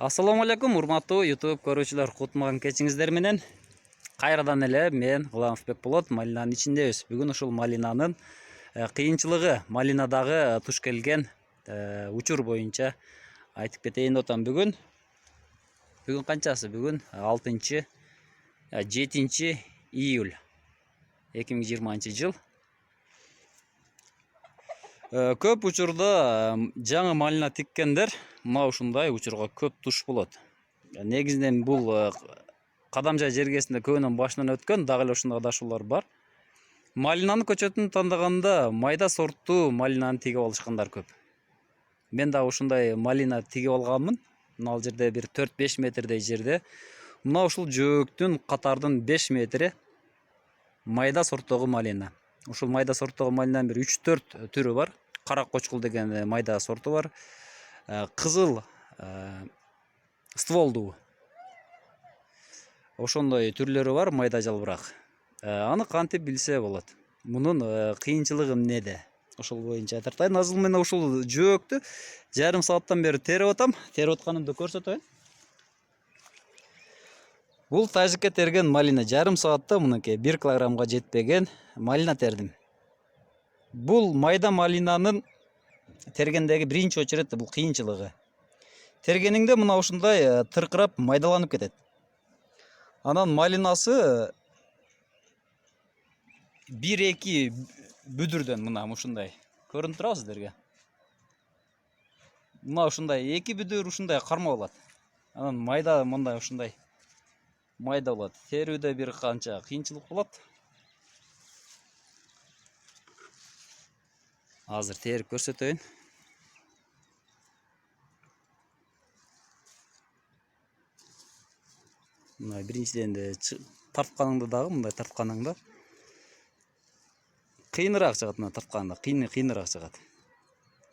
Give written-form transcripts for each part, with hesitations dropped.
Assalamu алейкум, урматтуу YouTube көрүүчүлөр, кутмаган кечиңиздер менен. Кайрадан эле мен Гыламовбек болот, малинанын ичиндебиз. Бүгүн ушул малинанын кыйынчылыгы, малинадагы туш келген учур боюнча айтып кетейин деп атам. Бүгүн канчасы? Бүгүн 7 июль 2020 жыл. Көп учурда жаңы малина тиккендер мына ушундай учурга көп туш болот. Негизинен бул кадамжай жергесинде көбүнөн башынан өткөн, дагы эле ушундай адашуулар бар. Малинанын көчөтүн тандаганда майда сорттуу малинаны тигип алышкандар көп. Мен дагы ушундай малина тигип алганмын. Мына жерде бир 4-5 метрдей жерде. Мына ушул жөөктүн катардын 5 метри майда сорттогу малина. Ушул майда сорттогу малинанын бир 3-4 түрү бар. Кара кочкул деген майда сорту бар. Кызыл стволдуу. Ошондой түрлөрү бар, майда жалбырак. Аны кантип билсе болот? Мунун кыйынчылыгы эмнеде? Ошол боюнча айтартайын. Азыр мен ушул жөөктү жарым сааттан бери терип атам. Терип атканымды көрсөтөйүн. Бул тажикке терген малина, жарым саатта мынакей 1 килограммга жетпеген малина тердим. Бул майда малинанын тергендеги биринчи очередте бул кыйынчылыгы. Тергениңде мына ушундай тыркырап майдаланып кетет. Анан малинасы 1-2 бүдүрдөн мына ушундай көрүнүп турабы сиздерге? Мына ушундай 2 бүдүр ушундай карма болот. Анан майда мындай ушундай майда болот. Терүүдө бир канча кыйынчылык болот. Азыр терип көрсөтөйүн. Мына биринчиден тартканыңда дагы мындай тартканыңда кыйыныраак чыгат, мына тартканда кыйыныраак чыгат.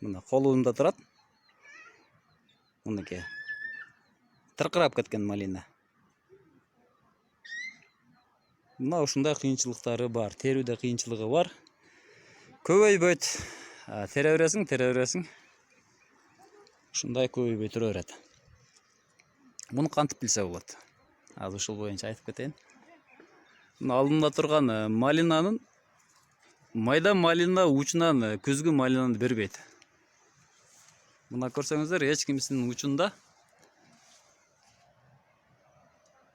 Мына колумда турат. Мынакей. Тыркырап кеткен малина. Мына ушундай кыйынчылыктары бар, терүүдө кыйынчылыгы бар. Көбөйбөйт. Тере бересиң. Ушундай көбөйбөй тура берет. Муну кантип билсе болот? Азыр ушул боюнча айтып кетейин. Мына алдымда турган малинанын майда малина учунан күзгү малинаны бербейт. Мына көрсөңүздөр, эч кимисинин учунда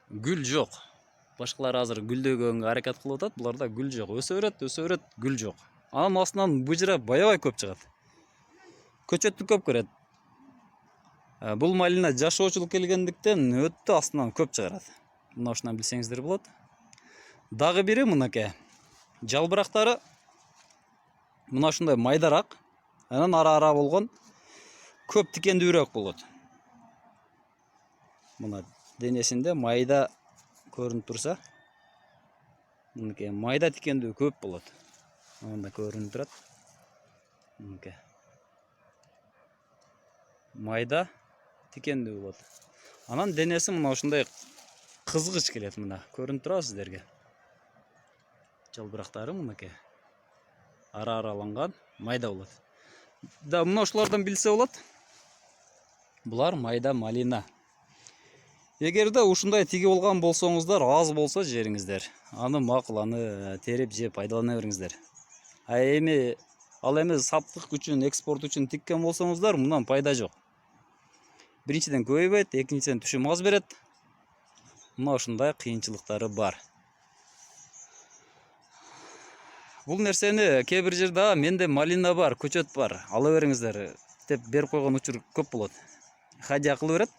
гүл жок. Башкалар азыр гүлдөгөнгө аракет кылып атат, буларда гүл жок. Өсө берет, гүл жок. Анан астынан быжырап аябай көп чыгат. Көчөттү көп көрөт. Бул малина жашоочулук келгендиктен өттү астынан көп чыгарат. Мына ушунан билсеңиздер болот. Дагы бири мынакей. Жалбырактары мына ушундай майдарак, анан ара болгон көп тикендүүрөөк болот. Мына денесинде майда көрүнүп турса, мынакей майда тикендүү көп болот. Анда көрүнүп турат. Мынакей. Майда тикендүү болот. Анан денеси мына ушундай кызгыч келет, мына көрүнүп турабы сиздерге? Жалбырактары мынакей. Араланган майда болот. Да мына ушулардан билсе болот. Булар майда малина. Эгерде ушундай тигип алган болсоңуздар, аз болсо жериңиздер, аны макул, аны терип жеп пайдалана бериңиздер. Ал эми саттык үчүн, экспорт үчүн тиккен болсоңуздар, мындан пайда жок. Биринчиден көбөйбөйт, экинчиден түшүм аз берет. Мына ушундай кыйынчылыктары бар. Бул нерсени кээ бир жерде менде малина бар, көчөт бар, ала бериңиздер деп берип койгон учур көп болот. Хадия кылып берет.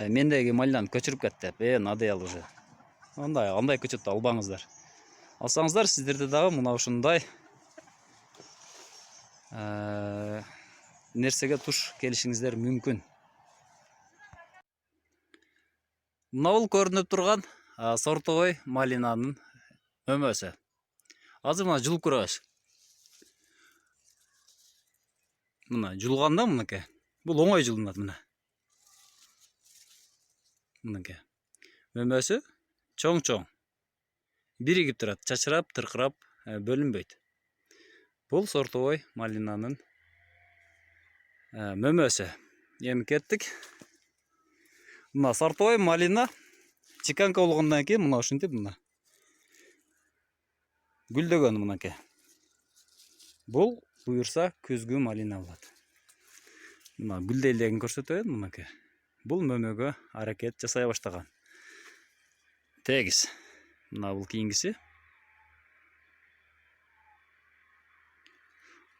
Мендеги малинаны көчүрүп кет деп, надоел уже. Андай көчөттү албаңыздар. Алсаңыздар, сиздерде дагы мына ушундай нерсеге туш келишиңиздер мүмкүн. Мына бул көрүнүп турган сортовой малинанын өмөсү. Азыр мына жулуп көрөбүз. Мына жулганда мынакей. Бул оңой жулунат мына. Мынакей. Өмөсү чоң-чоң. Биригип турат, чачырап, тыркырап, бөлүнбөйт. Бул сортовой малинанын мөмөсү. Эми кеттик. Мына сортовой малина чеканка болгондон кийин мына ушинтип мына гүлдөгөн мынакей. Бул буюрса күзгү малина болот. Мына гүлдейлигин көрсөтөйүн мынакей. Бул мөмөгө аракет жасай баштаган. Тегиз. Мына бул кийингиси.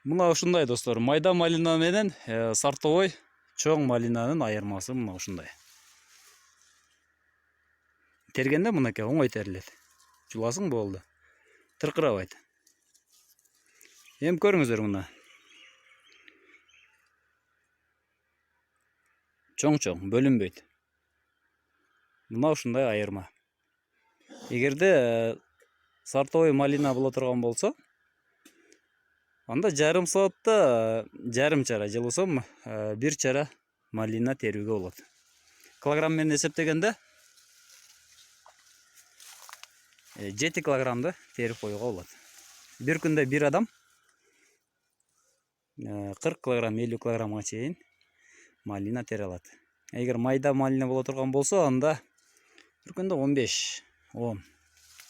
Мына ушундай достор, майда малина менен сортовой чоң малинанын айырмасы мына ушундай. Тергенде мынакей оңой терилет. Жуласың болду. Тыркырабайт. Эми көрүңүздөр мына. Чоң-чоң бөлүнбөйт. Мына ушундай айырма. Эгерде сортовой малина боло турган болсо, анда жарым саатта жарым чара жылысам бир чара малина терүүгө болот. Килограмм менен эсептегенде 7 килограммды терип коюуга болот. Бир күндө бир адам 40 килограмм, 50 килограммга чейин малина тере алат. Эгер майда малина боло турган болсо, анда бир күндө 15-10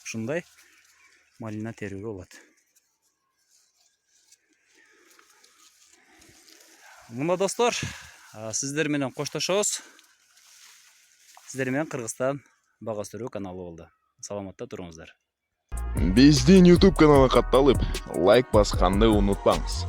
ушундай малина терүүгө болот. Мына достор, сиздер менен коштошобуз. Сиздер менен Кыргызстан бага өстүрүү каналы болду. Саламатта туруңуздар. Биздин YouTube каналга катталып, лайк басканды унутпаңыз.